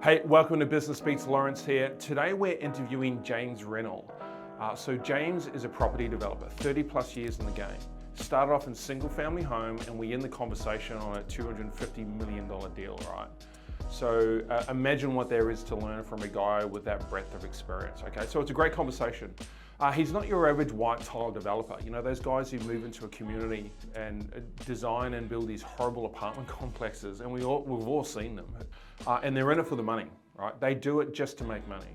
Hey, welcome to Business Beats. Lawrence here. Today we're interviewing James Rennell. So James is a property developer, 30 plus years in the game. Started off in single family home and we end the conversation on a $250 million deal, right? So imagine what there is to learn from a guy with that breadth of experience, okay? So it's a great conversation. He's not your average white tile developer. You know, those guys who move into a community and design and build these horrible apartment complexes, and we've all seen them. And they're in it for the money, right? They do it just to make money.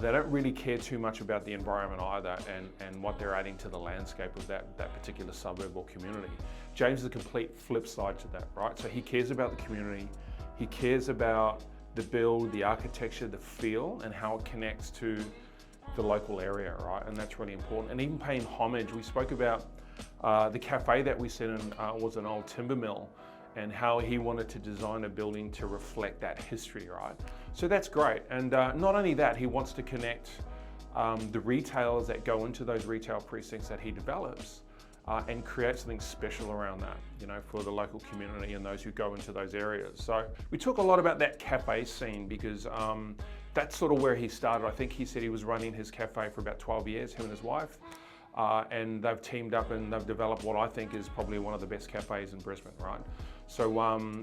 They don't really care too much about the environment either and what they're adding to the landscape of that particular suburb or community. James is a complete flip side to that, right? So he cares about the community. He cares about the build, the architecture, the feel, and how it connects to the local area, right? And that's really important. And even paying homage. We spoke about the cafe that we sit in was an old timber mill, and how he wanted to design a building to reflect that history, right? So that's great. And not only that, he wants to connect the retailers that go into those retail precincts that he develops and create something special around that, you know, for the local community and those who go into those areas. So we talk a lot about that cafe scene because that's sort of where he started. I think he said he was running his cafe for about 12 years, him and his wife. And they've teamed up and they've developed what I think is probably one of the best cafes in Brisbane, right? So,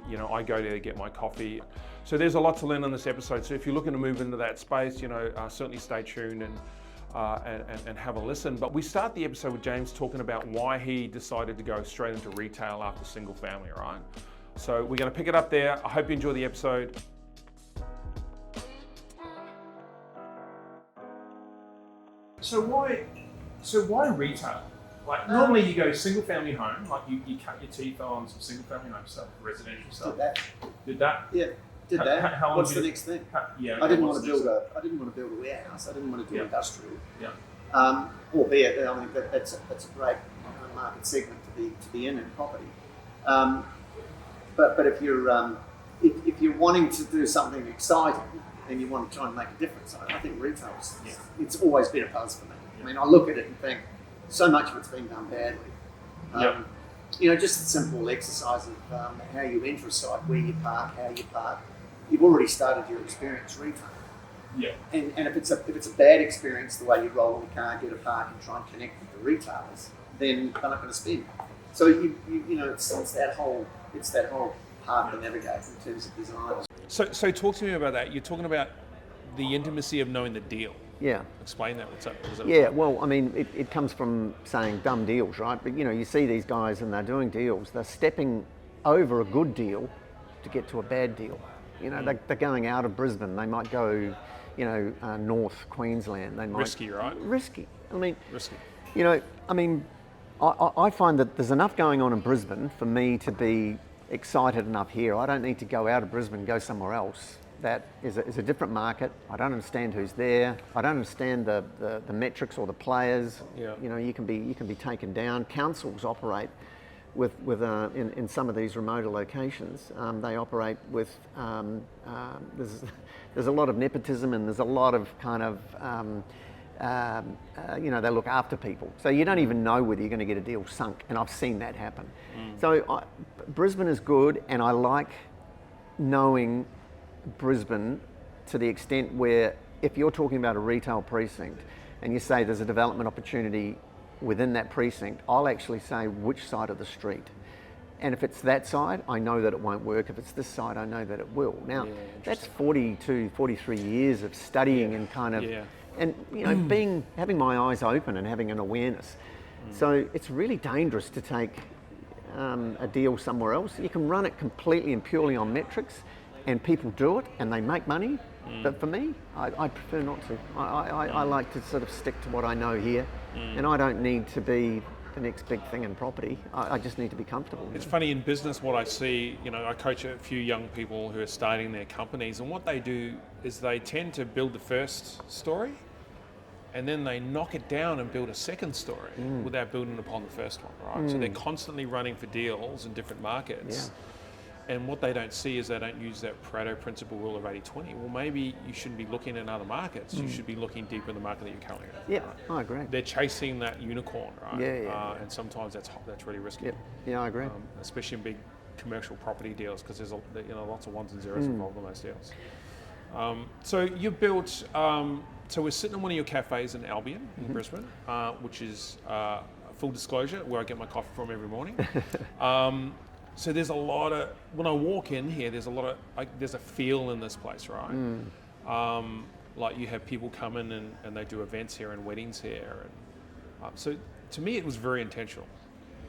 you know, I go there to get my coffee. So there's a lot to learn on this episode. So if you're looking to move into that space, you know, certainly stay tuned and have a listen. But we start the episode with James talking about why he decided to go straight into retail after single family, right? So we're going to pick it up there. I hope you enjoy the episode. So why retail? Like normally you go single family home, like you cut your teeth on some single family home stuff, residential stuff. Did that? Yeah, did that. How What's the next thing? I didn't want to build a warehouse. I didn't want to do industrial. Yeah. Albeit, I mean that's a great market segment to be in property. But if you're wanting to do something exciting and you want to try and make a difference, I think retail's it's always been a buzz for me. I mean, I look at it and think so much of it's been done badly. You know, just the simple exercise of how you enter a site, where you park, how you park. You've already started your experience retail. Yeah. And if it's a bad experience, the way you roll in the car, get a park, and try and connect with the retailers, then they're not going to spend. So you know, it's that whole part to navigate in terms of design. So talk to me about that. You're talking about the intimacy of knowing the deal. Yeah. Explain that. What's up? Yeah, well, I mean, it comes from saying dumb deals, right? But, you know, you see these guys and they're doing deals. They're stepping over a good deal to get to a bad deal. You know, they're going out of Brisbane. They might go, you know, North Queensland. They might... Risky, right? Risky. I mean... Risky. You know, I mean, I find that there's enough going on in Brisbane for me to be excited enough here. I don't need to go out of Brisbane and go somewhere else. That is a different market. I don't understand who's there. I don't understand the metrics or the players. Yeah. You know, you can be taken down. Councils operate with in some of these remoter locations. They operate with there's a lot of nepotism and there's a lot of kind of you know, they look after people. So you don't even know whether you're going to get a deal sunk, and I've seen that happen. So Brisbane is good, and I like knowing Brisbane to the extent where if you're talking about a retail precinct and you say there's a development opportunity within that precinct, I'll actually say which side of the street. And if it's that side, I know that it won't work. If it's this side, I know that it will. Now, that's 42, 43 years of studying and kind of, and you know, having my eyes open and having an awareness. So it's really dangerous to take a deal somewhere else. You can run it completely and purely on metrics, and people do it and they make money. But for me, I prefer not to. I like to sort of stick to what I know here, and I don't need to be the next big thing in property. I just need to be comfortable. It's funny in business what I see, you know, I coach a few young people who are starting their companies, and what they do is they tend to build the first story and then they knock it down and build a second story without building upon the first one, right? So they're constantly running for deals in different markets. And what they don't see is they don't use that Pareto principle rule of 80-20. Well, maybe you shouldn't be looking in other markets. You should be looking deeper in the market that you're currently in. Yeah, right? I agree. They're chasing that unicorn, right? Yeah. And sometimes that's really risky. Yeah, I agree. Especially in big commercial property deals, because there's lots of ones and zeros involved in those deals. So you built, so we're sitting in one of your cafes in Albion, in Brisbane, which is, full disclosure, where I get my coffee from every morning. So there's a lot of, when I walk in here, there's a lot of, there's a feel in this place, right? Like you have people come in and they do events here and weddings here. And, so to me, it was very intentional.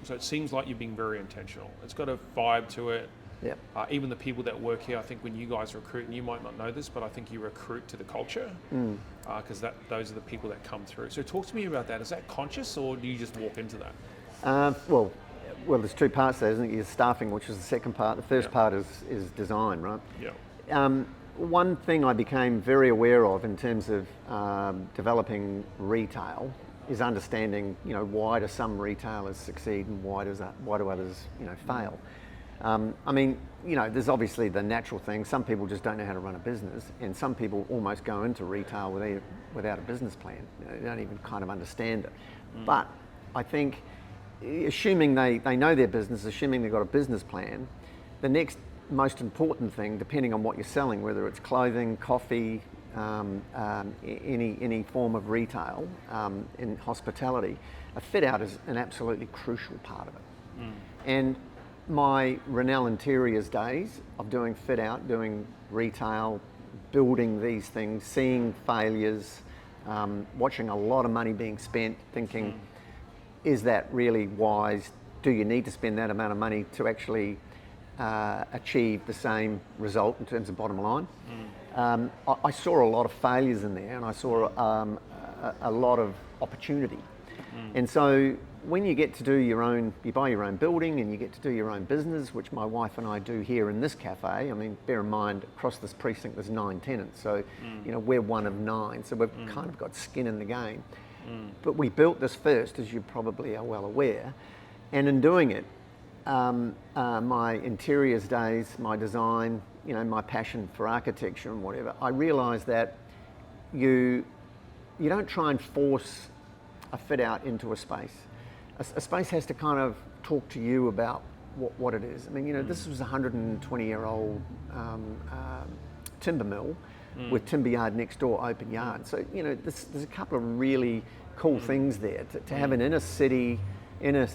So it seems like you're being very intentional. It's got a vibe to it. Yep. Even the people that work here, I think when you guys recruit, and you might not know this, but I think you recruit to the culture because those are the people that come through. So talk to me about that. Is that conscious or do you just walk into that? Well, there's two parts there, isn't it? There's staffing, which is the second part. The first part is design, right? Yeah. One thing I became very aware of in terms of developing retail is understanding, why do some retailers succeed and why do others, fail? I mean, there's obviously the natural thing. Some people just don't know how to run a business, and some people almost go into retail without a business plan. They don't even kind of understand it. But I think, assuming they know their business, assuming they've got a business plan, the next most important thing, depending on what you're selling, whether it's clothing, coffee, any form of retail, in hospitality, a fit out is an absolutely crucial part of it. And my Rennell Interiors days of doing fit out, doing retail, building these things, seeing failures, watching a lot of money being spent, thinking, is that really wise? Do you need to spend that amount of money to actually achieve the same result in terms of bottom line? I saw a lot of failures in there, and I saw a lot of opportunity. And so when you get to do you buy your own building and you get to do your own business, which my wife and I do here in this cafe. I mean, bear in mind, across this precinct there's 9 tenants, so we're one of 9, so we've kind of got skin in the game. But we built this first, as you probably are well aware, and in doing it, my interiors days, my design, my passion for architecture and whatever, I realised that you don't try and force a fit out into a space. A space has to kind of talk to you about what it is. I mean, this was a 120-year-old timber mill with timber yard next door, open yard. So, there's a couple of really cool things there. To have an inner city, inner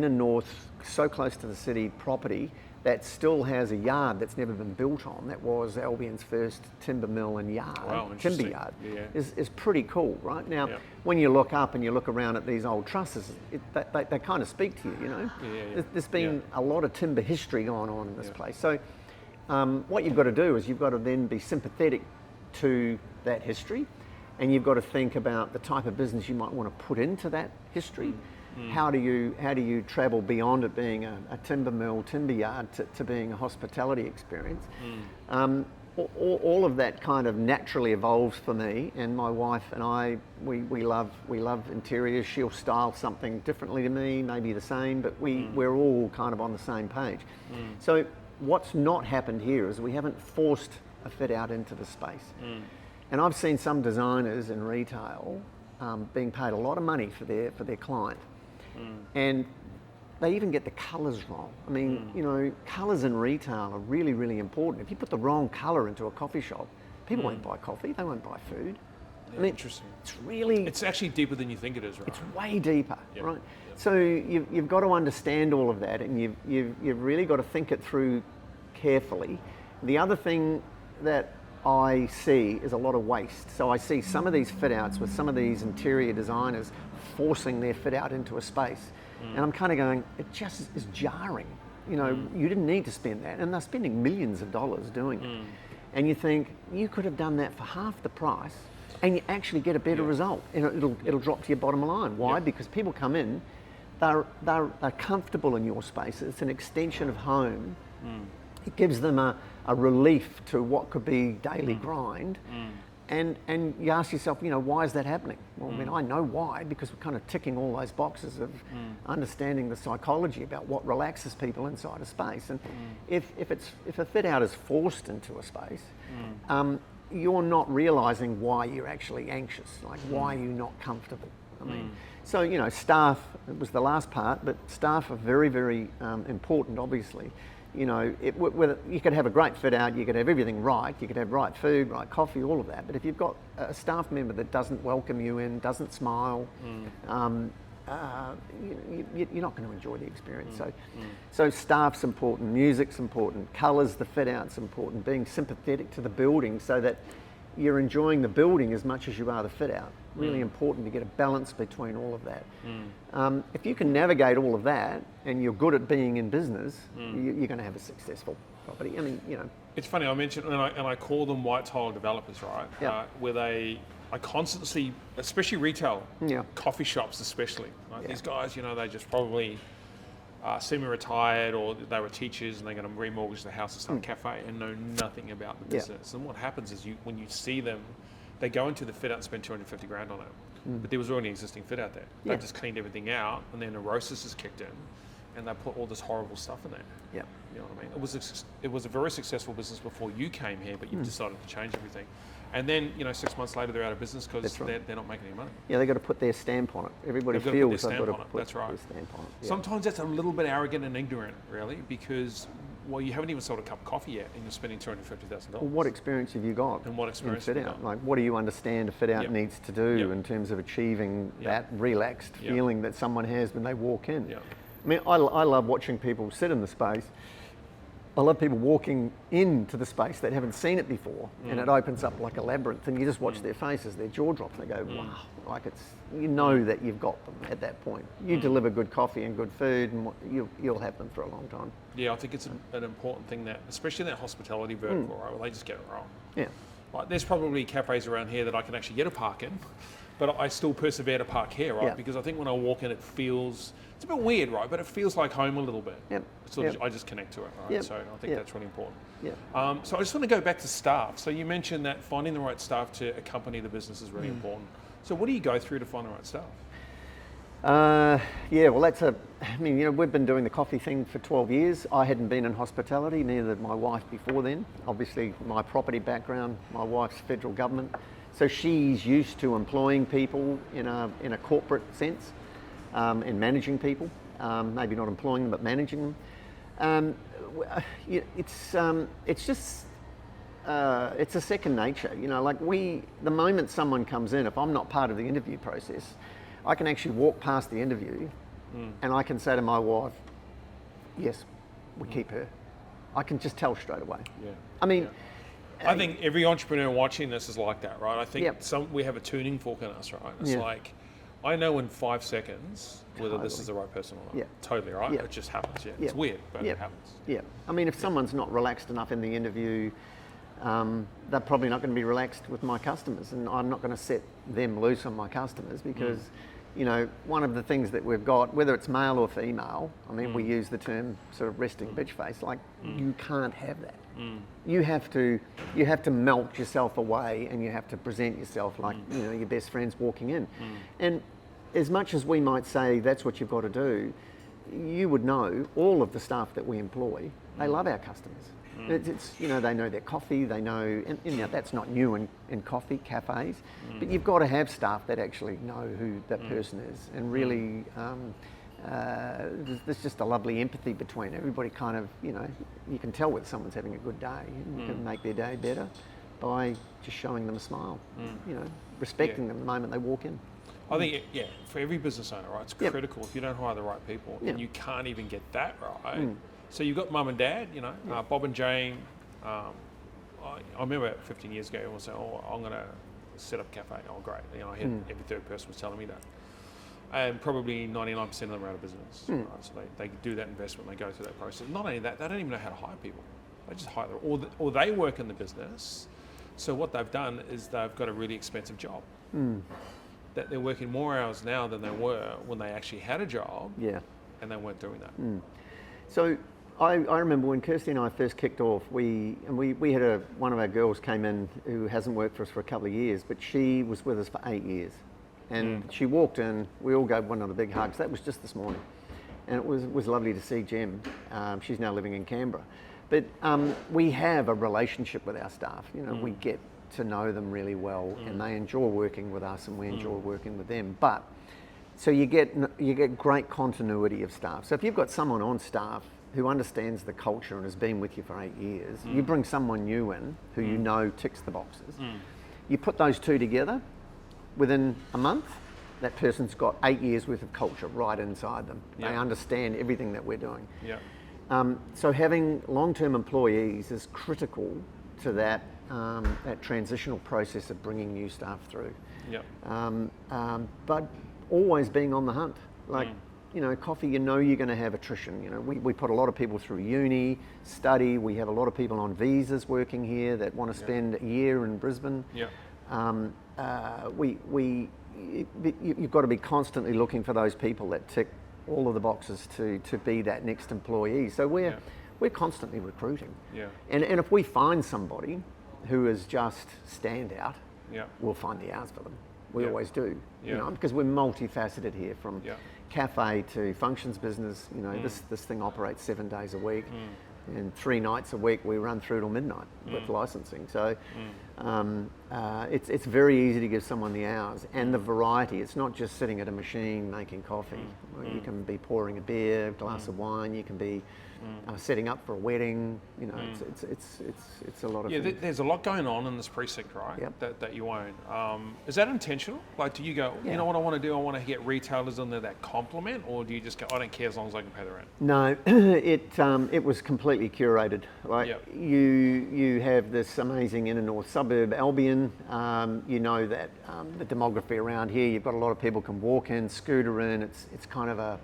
north, so close to the city property that still has a yard that's never been built on, that was Albion's first timber mill and yard, timber yard, is pretty cool, right? Now, when you look up and you look around at these old trusses, they kind of speak to you, There's been a lot of timber history going on in this place. So what you've got to do is you've got to then be sympathetic to that history, and you've got to think about the type of business you might want to put into that history. How do you travel beyond it being a timber mill, timber yard to being a hospitality experience? All of that kind of naturally evolves for me, and my wife and I, we love interiors. She'll style something differently to me, maybe the same, but we're all kind of on the same page. So what's not happened here is we haven't forced a fit out into the space. And I've seen some designers in retail being paid a lot of money for their client. And they even get the colours wrong. I mean, colours in retail are really, really important. If you put the wrong colour into a coffee shop, people won't buy coffee, they won't buy food. Yeah, interesting. It's actually deeper than you think it is, right? It's way deeper, right? So you've got to understand all of that, and you've really got to think it through carefully. The other thing that I see is a lot of waste. So I see some of these fit outs with some of these interior designers forcing their fit out into a space. And I'm kind of going, it just is jarring. You didn't need to spend that. And they're spending millions of dollars doing it. And you think, you could have done that for half the price and you actually get a better result. And it'll drop to your bottom line. Why? Because people come in, they're comfortable in your space. It's an extension of home. It gives them a relief to what could be daily grind. And you ask yourself, why is that happening? Well, I mean, I know why, because we're kind of ticking all those boxes of understanding the psychology about what relaxes people inside a space. And if a fit out is forced into a space, you're not realising why you're actually anxious, like why you're not comfortable. I mean, so staff was the last part, but staff are very, very important, obviously. You know, whether you could have a great fit out, you could have everything right, you could have right food, right coffee, all of that. But if you've got a staff member that doesn't welcome you in, doesn't smile, you're not going to enjoy the experience. So staff's important, music's important, colours, the fit out's important, being sympathetic to the building so that you're enjoying the building as much as you are the fit out. Really important to get a balance between all of that. If you can navigate all of that and you're good at being in business, you're going to have a successful property. I mean, you know. It's funny, I mentioned, and I call them white tile developers, right? Yeah. Where I constantly see, especially retail, Yeah. coffee shops especially. Right? Yeah. These guys, you know, they just probably semi-retired or they were teachers and they're going to remortgage the house and start a cafe and know nothing about the business. And what happens is when you see them, they go into the fit out and spend 250 grand on it. But there was already an existing fit out there. Yeah. They just cleaned everything out and then neurosis has kicked in and they put all this horrible stuff in there. Yeah. You know what I mean? It was a very successful business before you came here, but you've decided to change everything. And then, you know, 6 months later, they're out of business because they're not making any money. Yeah, they've got to put their stamp on it. Everybody They've got to put feels their they've got to stamp on it. put That's right. their stamp on it. Yeah. Sometimes that's a little bit arrogant and ignorant, really, because, well, you haven't even sold a cup of coffee yet and you're spending $250,000. Well, what experience have you got? And what experience in fit have you out? got? Like, what do you understand a fit out Yep. needs to do Yep. in terms of achieving Yep. that relaxed Yep. feeling that someone has when they walk in? Yeah. I mean, I love watching people sit in the space. I love people walking into the space that haven't seen it before, and it opens up like a labyrinth, and you just watch their faces, their jaw drops, they go, wow, like you know that you've got them at that point. You deliver good coffee and good food, and you'll have them for a long time. Yeah, I think it's an important thing that, especially in that hospitality vertical, right, where they just get it wrong. Yeah. Like, there's probably cafes around here that I can actually get a park in, but I still persevere to park here, right? Yeah. Because I think when I walk in, it's a bit weird, right? But it feels like home a little bit. Yep. I just connect to it, right? Yep. So I think Yep. that's really important. Yeah. So I just want to go back to staff. So you mentioned that finding the right staff to accompany the business is really important. So what do you go through to find the right staff? Yeah, well, we've been doing the coffee thing for 12 years. I hadn't been in hospitality, neither did my wife before then. Obviously, my property background, my wife's federal government. So she's used to employing people in a corporate sense and managing people. Maybe not employing them, but managing them. It's a second nature. You know, like the moment someone comes in, if I'm not part of the interview process, I can actually walk past the interview and I can say to my wife, yes, we keep her. I can just tell straight away. Yeah. I mean, I think every entrepreneur watching this is like that, right? I think Yep. we have a tuning fork in us, right? It's Yeah. like, I know in 5 seconds whether this Totally. is the right person or not. Yeah. Totally, right? Yeah. It just happens, yeah. Yeah. It's weird, but Yeah. it happens. Yeah, I mean, if someone's not relaxed enough in the interview, they're probably not going to be relaxed with my customers, and I'm not going to set them loose on my customers because, you know, one of the things that we've got, whether it's male or female, I mean, we use the term sort of resting bitch face, like you can't have that. You have to melt yourself away, and you have to present yourself like you know your best friend's walking in, and as much as we might say that's what you've got to do, you would know all of the staff that we employ, they love our customers. It's you know, they know their coffee, they know, and you know, that's not new in coffee cafes, but you've got to have staff that actually know who that person is, and really there's just a lovely empathy between everybody. Kind of, you know, you can tell whether someone's having a good day. You can make their day better by just showing them a smile, you know, respecting them the moment they walk in. I think, for every business owner, right, it's Yep. critical if you don't hire the right people Yeah. and you can't even get that right. So you've got mum and dad, you know, Bob and Jane. I remember 15 years ago, everyone was saying, oh, I'm going to set up a cafe. Oh, great. You know, I had every third person was telling me that. And probably 99% of them are out of business. Right? So they do that investment, they go through that process. Not only that, they don't even know how to hire people. They just hire them. Or they work in the business. So what they've done is they've got a really expensive job. That they're working more hours now than they were when they actually had a job. Yeah. And they weren't doing that. So I remember when Kirsty and I first kicked off, we had one of our girls came in who hasn't worked for us for a couple of years, but she was with us for 8 years. And she walked in, we all gave one another big hugs. That was just this morning. And it was lovely to see Jem. She's now living in Canberra. But we have a relationship with our staff. You know, we get to know them really well, and they enjoy working with us, and we enjoy working with them. But so you get great continuity of staff. So if you've got someone on staff who understands the culture and has been with you for 8 years, you bring someone new in who you know ticks the boxes, you put those two together, within a month, that person's got 8 years worth of culture right inside them. They understand everything that we're doing. So having long-term employees is critical to that transitional process of bringing new staff through. But always being on the hunt. Like, you know, coffee, you know you're going to have attrition. You know, we put a lot of people through uni, study. We have a lot of people on visas working here that want to spend a year in Brisbane. You've got to be constantly looking for those people that tick all of the boxes to be that next employee. So we're constantly recruiting. And if we find somebody who is just standout, we'll find the hours for them. We always do, you know, because we're multifaceted here, from cafe to functions business. You know, this thing operates 7 days a week, and 3 nights a week we run through till midnight with licensing. So it's very easy to give someone the hours and the variety. It's not just sitting at a machine making coffee. You can be pouring a beer, a glass of wine. You can be setting up for a wedding. You know, it's a lot of things. There's a lot going on in this precinct, right? That you own. Is that intentional? Like, do you go, you know what I want to do? I want to get retailers in there that complement, or do you just go, I don't care as long as I can pay the rent? No, it was completely curated. Like, you have this amazing inner north suburb, Albion. You know that the demography around here, you've got a lot of people can walk in, scooter in. It's kind of a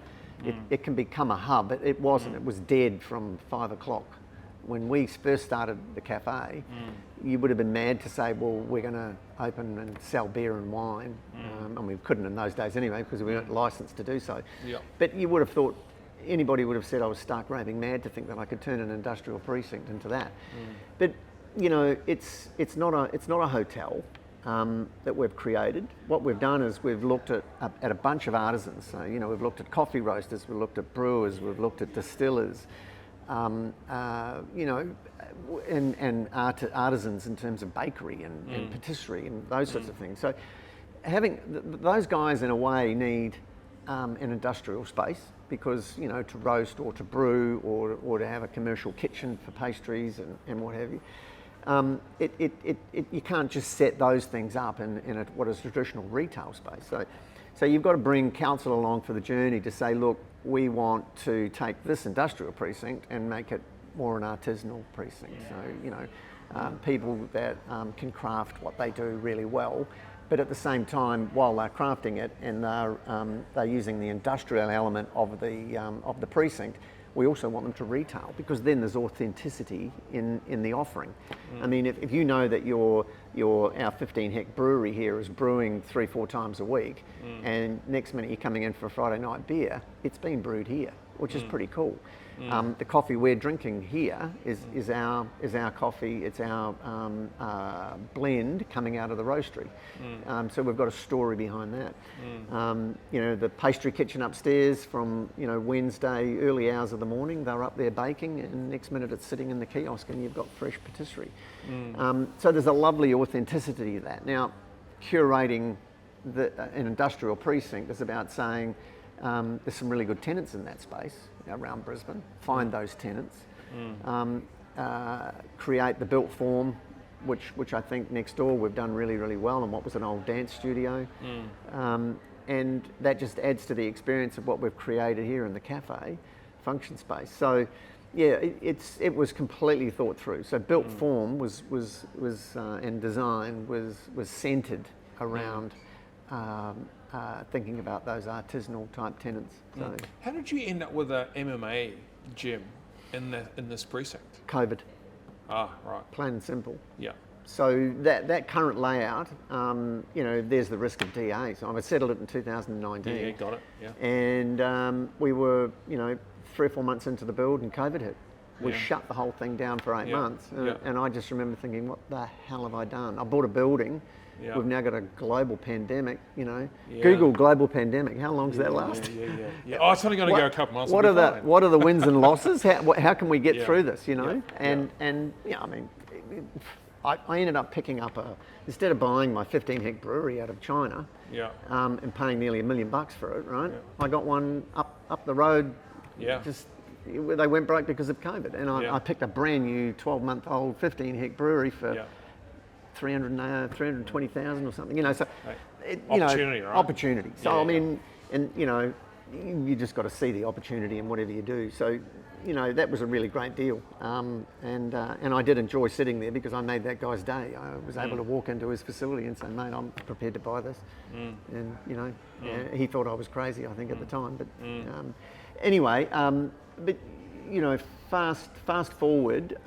it can become a hub. It wasn't. It was dead from 5 o'clock. When we first started the cafe, you would have been mad to say, well, we're going to open and sell beer and wine. And we couldn't in those days anyway, because we weren't licensed to do so. But you would have thought, anybody would have said I was stark raving mad to think that I could turn an industrial precinct into that. But you know, it's not a hotel that we've created. What we've done is we've looked at a bunch of artisans. So, you know, we've looked at coffee roasters, we've looked at brewers, we've looked at distillers, you know, and artisans in terms of bakery and patisserie and those sorts of things. So having those guys in a way need an industrial space, because, you know, to roast or to brew or to have a commercial kitchen for pastries and what have you. You can't just set those things up in what is traditional retail space. So you've got to bring council along for the journey to say, look, we want to take this industrial precinct and make it more an artisanal precinct. So, you know, people that can craft what they do really well, but at the same time, while they're crafting it and they're using the industrial element of the precinct, we also want them to retail, because then there's authenticity in the offering. I mean, if you know that our 15 hect brewery here is brewing 3-4 times a week, and next minute you're coming in for a Friday night beer, it's been brewed here, which is pretty cool. The coffee we're drinking here is our coffee. It's our blend coming out of the roastery. So we've got a story behind that. You know, the pastry kitchen upstairs, from, you know, Wednesday early hours of the morning, they're up there baking, and next minute it's sitting in the kiosk and you've got fresh patisserie. So there's a lovely authenticity to that. Now, curating an industrial precinct is about saying, there's some really good tenants in that space around Brisbane. Find those tenants. Create the built form, which I think next door we've done really, really well, and what was an old dance studio. And that just adds to the experience of what we've created here in the cafe function space. So yeah, it was completely thought through. So built form was and design was centered around thinking about those artisanal type tenants. So how did you end up with a MMA gym in this precinct? COVID. Ah, right. Plain and simple. Yeah. So that current layout, you know, there's the risk of DA. So I settled it in 2019. Yeah, got it. Yeah. And we were, you know, 3 or 4 months into the build, and COVID hit. We shut the whole thing down for 8 months. And I just remember thinking, what the hell have I done? I bought a building. We've now got a global pandemic, you know. Google global pandemic. How long does that last? Oh, it's only going to go a couple months. What are the wins and losses? How can we get through this, you know? And yeah, I mean, I ended up picking up instead of buying my 15 hect brewery out of China and paying nearly $1 million for it, right? I got one up the road, just they went broke because of COVID. And Yeah. I picked a brand new 12-month-old 15-hectare brewery for Yeah. 320,000 or something. You know, so Right. you know, Opportunity, right? opportunity. So Yeah, I mean, and you know, you just got to see the opportunity in whatever you do. So, you know, that was a really great deal, and I did enjoy sitting there because I made that guy's day. I was able to walk into his facility and say, "Mate, I'm prepared to buy this," and you know, he thought I was crazy, I think, at the time. But anyway, but you know, fast forward,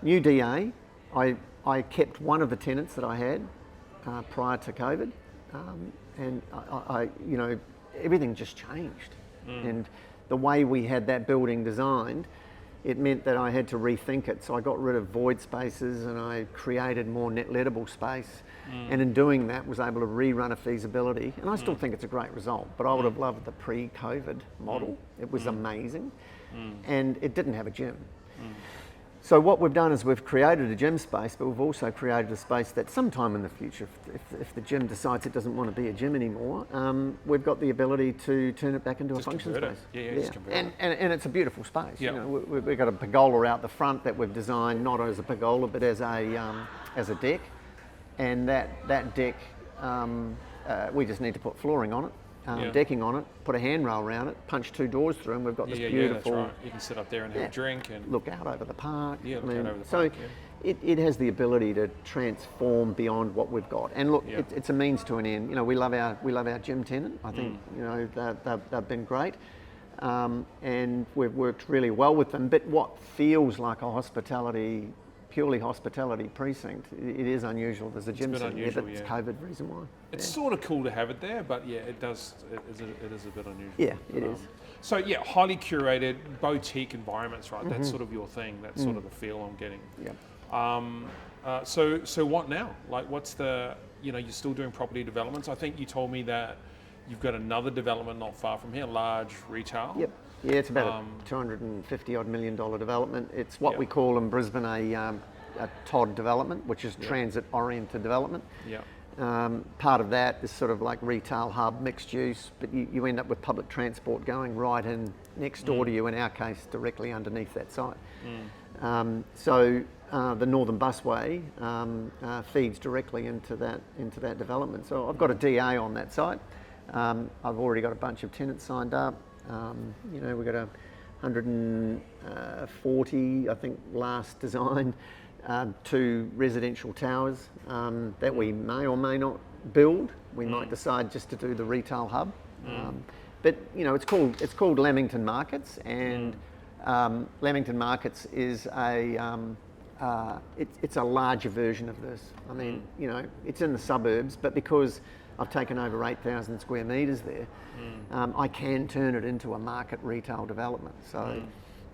new DA, I kept one of the tenants that I had prior to COVID, and I you know, everything just changed, and the way we had that building designed, it meant that I had to rethink it. So I got rid of void spaces and I created more net lettable space, and in doing that was able to rerun a feasibility, and I still think it's a great result, but I would have loved the pre-COVID model. It was amazing, and it didn't have a gym. So what we've done is we've created a gym space, but we've also created a space that sometime in the future, if the gym decides it doesn't want to be a gym anymore, we've got the ability to turn it back into a function space. Just convert it. And it's a beautiful space. Yeah. You know, we've got a pergola out the front that we've designed not as a pergola but as a deck, and that deck we just need to put flooring on it. Decking on it, put a handrail around it, punch 2 doors through, and we've got this beautiful. That's right. You can sit up there and have a drink and look out over the park. Yeah, look out over the so park. it has the ability to transform beyond what we've got. And look, it's a means to an end. You know, we love our gym tenant. I think you know they've been great, and we've worked really well with them. But what feels like a purely hospitality precinct, it is unusual. There's a gym sitting there, but it's COVID reason why. It's sort of cool to have it there, but yeah, it is a bit unusual. Yeah, it is. So yeah, highly curated boutique environments, right? That's sort of your thing. That's sort of the feel I'm getting. Yeah. So what now? Like, what's the, you know, you're still doing property developments. I think you told me that you've got another development not far from here, large retail. Yep. Yeah, it's about a $250 odd million development. It's what we call in Brisbane a TOD development, which is transit-oriented development. Yeah. Part of that is sort of like retail hub, mixed use, but you end up with public transport going right in next door to you, in our case, directly underneath that site. So the Northern Busway feeds directly into that development. So I've got a DA on that site. I've already got a bunch of tenants signed up. You know, we've got 140, I think, last design, 2 residential towers that we may or may not build. We might decide just to do the retail hub. But you know, it's called LAMINGTON Markets, and LAMINGTON Markets is it's a larger version of this. I mean, you know, it's in the suburbs, but because I've taken over 8,000 square metres there, I can turn it into a market retail development. So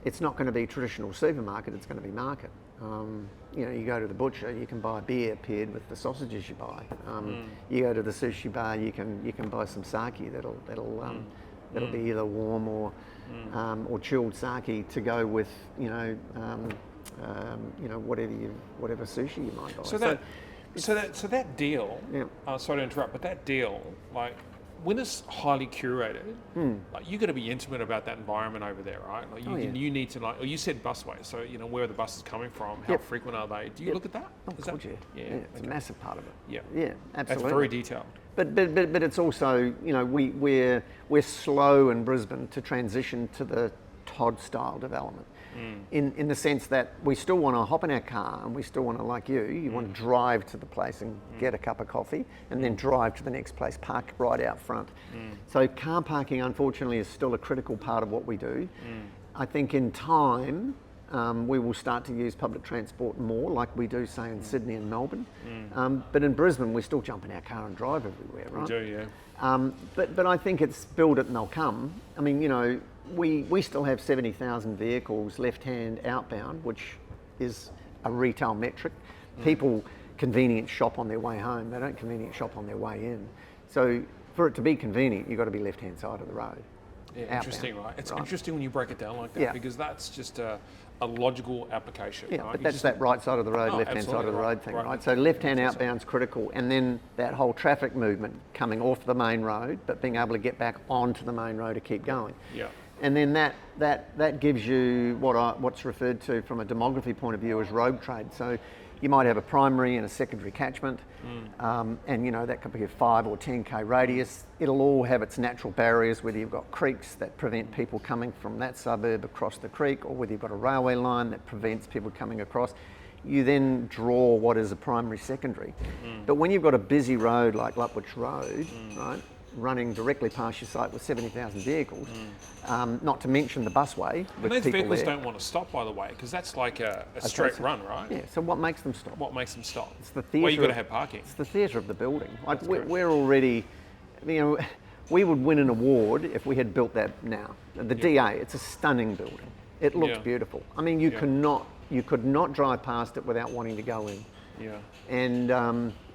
it's not going to be a traditional supermarket, it's going to be market. You know, you go to the butcher, you can buy beer paired with the sausages you buy. You go to the sushi bar, you can buy some sake that'll be either warm or chilled sake to go with, you know, whatever sushi you might buy. So that deal. Sorry to interrupt, but that deal, like, when it's highly curated, like, you got to be intimate about that environment over there, right? Like, you need to, like, you said busway, so you know where are the buses coming from, how frequent are they? Do you look at that? Oh, God, yeah, it's a massive part of it. Yeah, absolutely. That's very detailed. But it's also, you know, we're slow in Brisbane to transition to the TOD style development. In the sense that we still want to hop in our car and we still want to, like you want to drive to the place and get a cup of coffee and then drive to the next place, park right out front. So car parking, unfortunately, is still a critical part of what we do. I think in time, we will start to use public transport more, like we do, say, in Sydney and Melbourne. But in Brisbane, we still jump in our car and drive everywhere, right? We do, yeah. But I think it's build it and they'll come. I mean, you know, we still have 70,000 vehicles left-hand outbound, which is a retail metric. People convenient shop on their way home. They don't convenient shop on their way in. So for it to be convenient, you've got to be left-hand side of the road. Yeah, interesting, right? It's interesting when you break it down like that, because that's just a logical application. Yeah, right? but that's that right side of the road, left-hand side of the road thing, right? So left-hand outbound's critical, and then that whole traffic movement coming off the main road, but being able to get back onto the main road to keep going. Yeah. And then that gives you what's referred to from a demography point of view as rogue trade. So you might have a primary and a secondary catchment, and you know that could be a 5 or 10k radius. It'll all have its natural barriers, whether you've got creeks that prevent people coming from that suburb across the creek, or whether you've got a railway line that prevents people coming across. You then draw what is a primary secondary. But when you've got a busy road like Lutwich Road, right, running directly past your site with 70,000 vehicles, not to mention the busway with And those people vehicles there. don't want to stop, by the way, because that's like a straight run, right? Yeah, so what makes them stop? What makes them stop? It's the Well, you've got to theatre. have parking. It's the theatre of the building. Like correct. we're already, you know, we would win an award if we had built that now. The DA, it's a stunning building. It looks Yeah. beautiful. I mean, you could not drive past it without wanting to go in. Yeah. And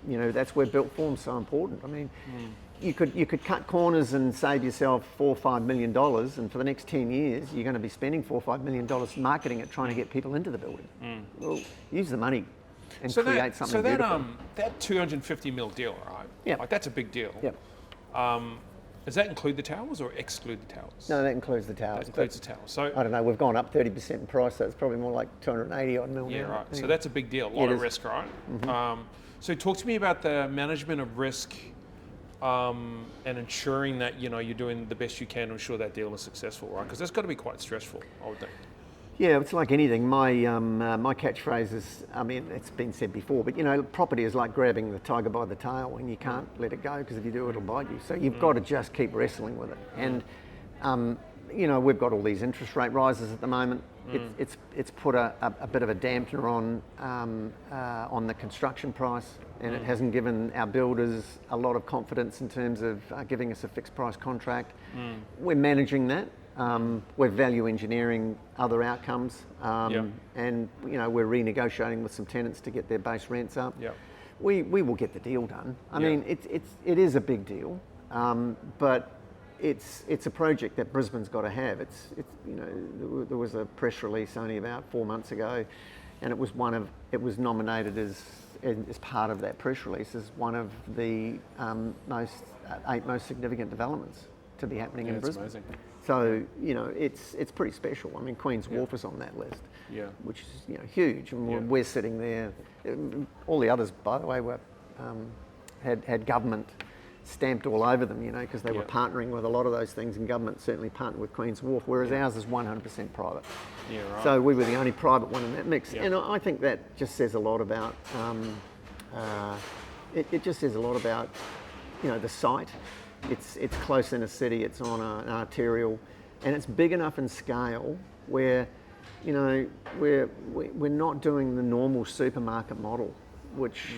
you know, that's where built form's so important. I mean, you could cut corners and save yourself $4 or $5 million, and for the next 10 years, you're going to be spending $4 or $5 million marketing it, trying to get people into the building. Well, use the money and create something beautiful. That 250 mil deal, right? Yeah. Like that's a big deal. Yep. Does that include the towers or exclude the towers? No, that includes the towers. That includes the towers. So I don't know, we've gone up 30% in price, so it's probably more like 280 odd million. yeah, right. So Anyway. that's a big deal. A lot It of is. risk, right? So talk to me about the management of risk and ensuring that you're doing the best you can to ensure that deal is successful, right? Because that's got to be quite stressful, I would think. Yeah, it's like anything. My my catchphrase is, I mean, it's been said before, but you know, property is like grabbing the tiger by the tail, and you can't let it go, because if you do, it'll bite you. So you've got to just keep wrestling with it. And you know, we've got all these interest rate rises at the moment. It's put a bit of a dampener on the construction price, and it hasn't given our builders a lot of confidence in terms of giving us a fixed price contract. We're managing that. We're value engineering other outcomes, and you know, we're renegotiating with some tenants to get their base rents up. Yep. We will get the deal done. I mean, it is a big deal, but it's a project that Brisbane's got to have. It's you know, there was a press release only about 4 months ago, and it was nominated as part of that press release as one of the 8 most significant developments to be happening in That's Brisbane. amazing. So you know, it's pretty special. I mean, Queen's Wharf is on that list, which is huge, and we're sitting there. All the others, by the way, were had government stamped all over them, you know, because they were partnering with a lot of those things, and government certainly partnered with Queen's Wharf, whereas ours is 100% private. Yeah, right. So we were the only private one in that mix, Yeah. and I think that just says a lot about. It just says a lot about, you know, the site. It's close in a city. It's on an arterial, and it's big enough in scale where, you know, we're not doing the normal supermarket model, which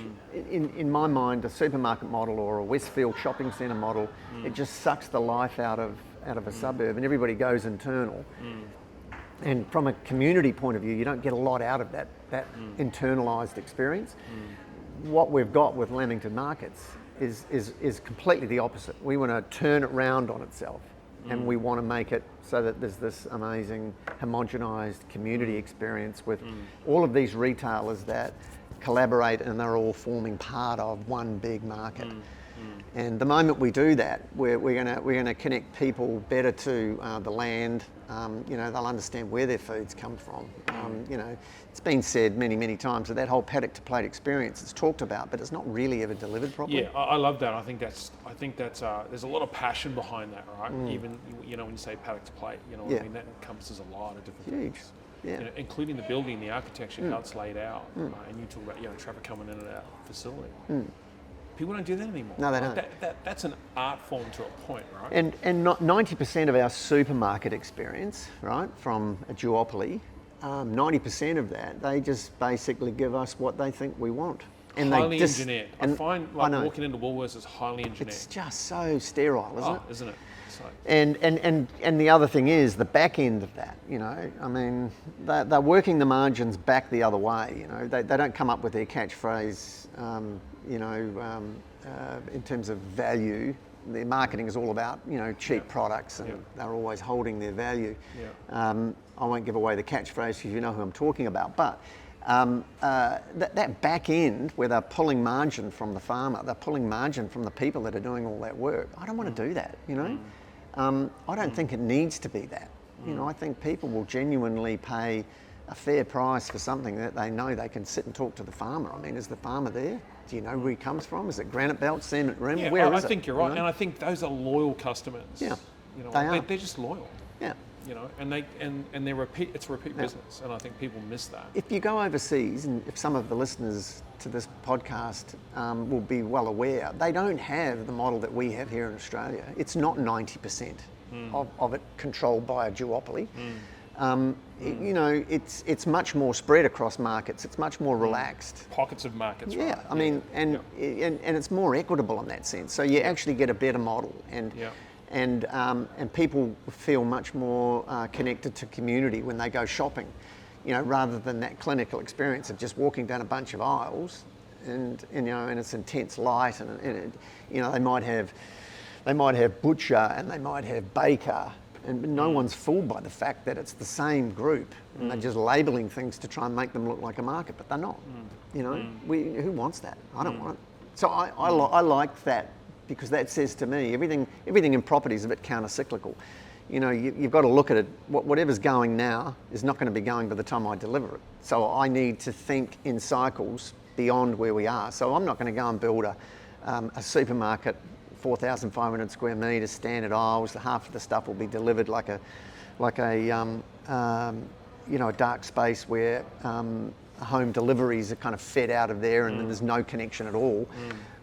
in my mind, a supermarket model or a Westfield shopping centre model, it just sucks the life out of a suburb, and everybody goes internal. And from a community point of view, you don't get a lot out of that internalised experience. What we've got with Lamington Markets is completely the opposite. We want to turn it round on itself, and we want to make it so that there's this amazing homogenised community experience with all of these retailers that collaborate, and they're all forming part of one big market. And the moment we do that, we're going to connect people better to the land. You know, they'll understand where their food's come from. You know, it's been said many times that whole paddock to plate experience is talked about, but it's not really ever delivered properly. Yeah, I love that. I think that's there's a lot of passion behind that, right? Even you know, when you say paddock to plate, you know what I mean, that encompasses a lot of different Huge. things. Yeah. You know, including the building, the architecture, how it's laid out, and you talk about traffic coming in and out of the facility. People don't do that anymore. No, they Like, don't. That's an art form to a point, right? And not 90% of our supermarket experience, right, from a duopoly, 90% of that, they just basically give us what they think we want. And highly they engineered. I and find I know. walking into Woolworths is highly engineered. It's just so sterile, isn't it? Isn't it? It's like, And the other thing is the back end of that, you know, I mean, they're working the margins back the other way, you know, they don't come up with their catchphrase, you know, in terms of value. Their marketing is all about, you know, cheap products, and they're always holding their value. I won't give away the catchphrase because you know who I'm talking about, but that back end where they're pulling margin from the farmer, they're pulling margin from the people that are doing all that work. I don't want to do that, you know. I don't think it needs to be that. You know, I think people will genuinely pay a fair price for something that they know they can sit and talk to the farmer. I mean, is the farmer there? Do you know where he comes from? Is it granite belt, cement rim? Yeah, Where I is it? think you're right, You know? and I think those are loyal customers. Yeah, you know, they are. they're just loyal. Yeah. You know, and they repeat. It's a repeat business, and I think people miss that. If you go overseas, and if some of the listeners to this podcast will be well aware, they don't have the model that we have here in Australia. It's not 90% of it controlled by a duopoly. You know, it's much more spread across markets. It's much more relaxed. Pockets of markets. Yeah, right? I mean, and it's more equitable in that sense. So you actually get a better model, and people feel much more connected to community when they go shopping, you know, rather than that clinical experience of just walking down a bunch of aisles, and you know, and it's intense light, and you know, they might have butcher and they might have baker. And no one's fooled by the fact that it's the same group, and they're just labelling things to try and make them look like a market, but they're not. You know, who wants that? I don't want it. So I like that, because that says to me everything in property is a bit counter-cyclical. You know, you've got to look at it. Whatever's going now is not going to be going by the time I deliver it. So I need to think in cycles beyond where we are. So I'm not going to go and build a supermarket, 4,500 square metres, standard aisles. Half of the stuff will be delivered like a you know, a dark space where home deliveries are kind of fed out of there, and then there's no connection at all.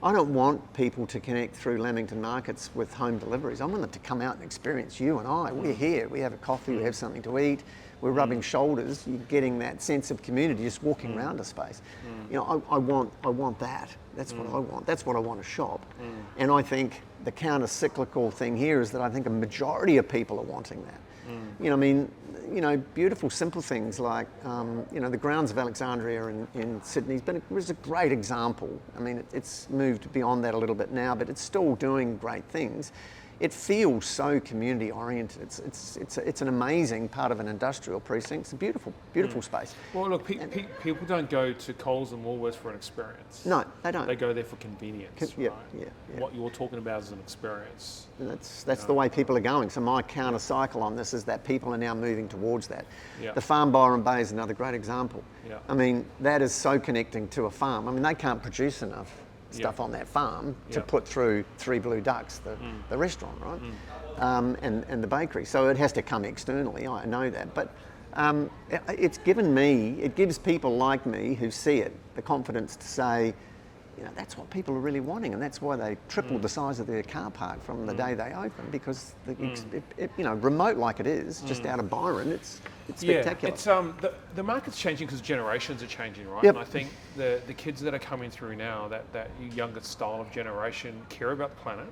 I don't want people to connect through Lamington markets with home deliveries. I want them to come out and experience you and I. We're here. We have a coffee. We have something to eat. We're rubbing shoulders. You're getting that sense of community just walking around a space. You know, I want that. That's what I want. That's what I want to shop. And I think the counter-cyclical thing here is that I think a majority of people are wanting that. You know, I mean, you know, beautiful, simple things like, you know, the grounds of Alexandria in Sydney was a great example. I mean, it's moved beyond that a little bit now, but it's still doing great things. It feels so community oriented. It's an amazing part of an industrial precinct. It's a beautiful, beautiful space. Well, look, people don't go to Coles and Woolworths for an experience. No, they don't. They go there for convenience. Yeah, right? yeah. What you're talking about is an experience. And that's the way people are going. So my counter cycle on this is that people are now moving towards that. Yeah. The farm Byron Bay is another great example. Yeah. I mean, that is so connecting to a farm. I mean, they can't produce enough stuff on that farm to put through Three Blue Ducks, the restaurant, right? And the bakery. So it has to come externally, I know that. But it gives people like me who see it the confidence to say, you know, that's what people are really wanting, and that's why they tripled the size of their car park from the day they opened, because you know, remote like it is, just out of Byron, it's spectacular. It's the market's changing because generations are changing, right? Yep. And I think the kids that are coming through now, that younger style of generation, care about the planet.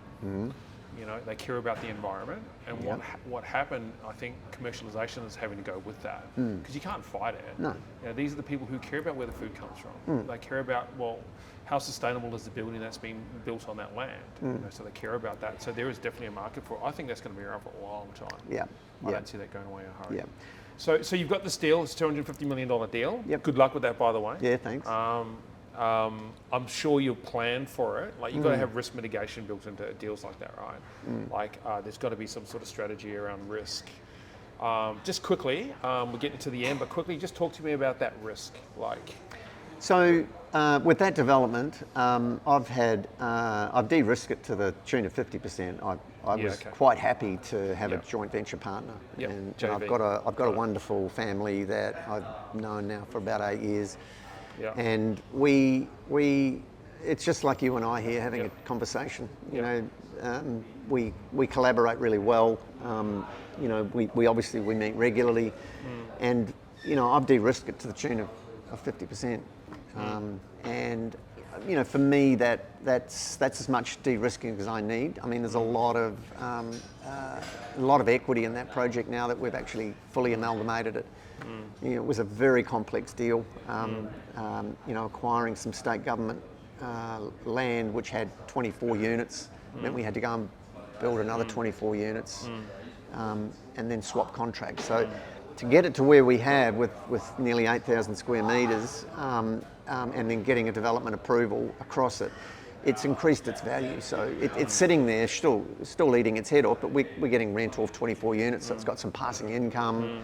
You know, they care about the environment, and what happened, I think commercialisation is having to go with that, because you can't fight it. No. You know, these are the people who care about where the food comes from. They care about, well, how sustainable is the building that's been built on that land? You know, so they care about that. So there is definitely a market for it. I think that's going to be around for a long time. Yeah. I don't see that going away in a hurry. Yeah. So you've got this deal. It's a $250 million deal. Yep. Good luck with that, by the way. Yeah, thanks. I'm sure you'll plan for it. Like, you've got to have risk mitigation built into deals like that, right? Like, there's got to be some sort of strategy around risk. Just quickly, we're getting to the end, but quickly, just talk to me about that risk. Like, so with that development, I've de-risked it to the tune of 50%. I was quite happy to have a joint venture partner, and I've got a wonderful family that I've known now for about 8 years. And it's just like you and I here having a conversation. You know, we collaborate really well. You know, we obviously meet regularly, and you know, I've de-risked it to the tune of 50%. And you know, for me, that's as much de-risking as I need. I mean, there's a lot of equity in that project now that we've actually fully amalgamated it. You know, it was a very complex deal. You know, acquiring some state government land which had 24 units meant we had to go and build another 24 units, and then swap contracts. So to get it to where we have with nearly 8,000 square metres, and then getting a development approval across it, it's increased its value. So it's sitting there still eating its head off, but we're getting rental of 24 units, so it's got some passing income,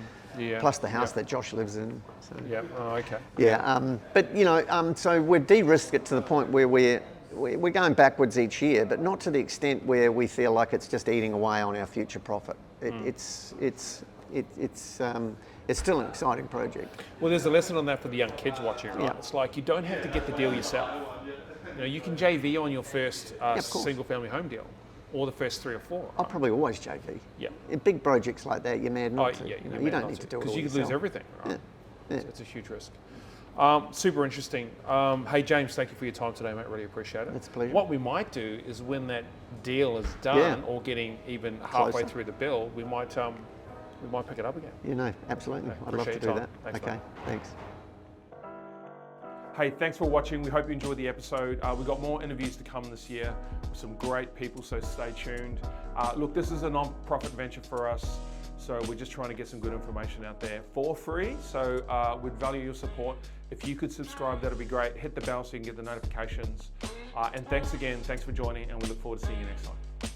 plus the house that Josh lives in. So. Yeah, oh, okay. Yeah, but you know, so we've de-risked it to the point where we're going backwards each year, but not to the extent where we feel like it's just eating away on our future profit. It's still an exciting project. Well, there's a lesson on that for the young kids watching, right? Yeah. It's like you don't have to get the deal yourself. You know, you can JV on your first single-family home deal, or the first 3 or 4. I'll probably always JV. Yeah. In big projects like that, you're mad not to. Yeah, You don't need to do it all because you could yourself. lose everything, right? Yeah. It's a huge risk. Super interesting. Hey, James, thank you for your time today, mate. Really appreciate it. It's a pleasure. What we might do is when that deal is done, or getting even halfway Closer. through the build, we might pick it up again. You know, absolutely. Okay, I'd love to appreciate do your that. time. Thanks, Okay, mate. thanks. Hey, thanks for watching. We hope you enjoyed the episode. We've got more interviews to come this year with some great people, so stay tuned. Look, this is a non-profit venture for us, so we're just trying to get some good information out there for free. So we'd value your support. If you could subscribe, that'd be great. Hit the bell so you can get the notifications. And thanks again. Thanks for joining, and we look forward to seeing you next time.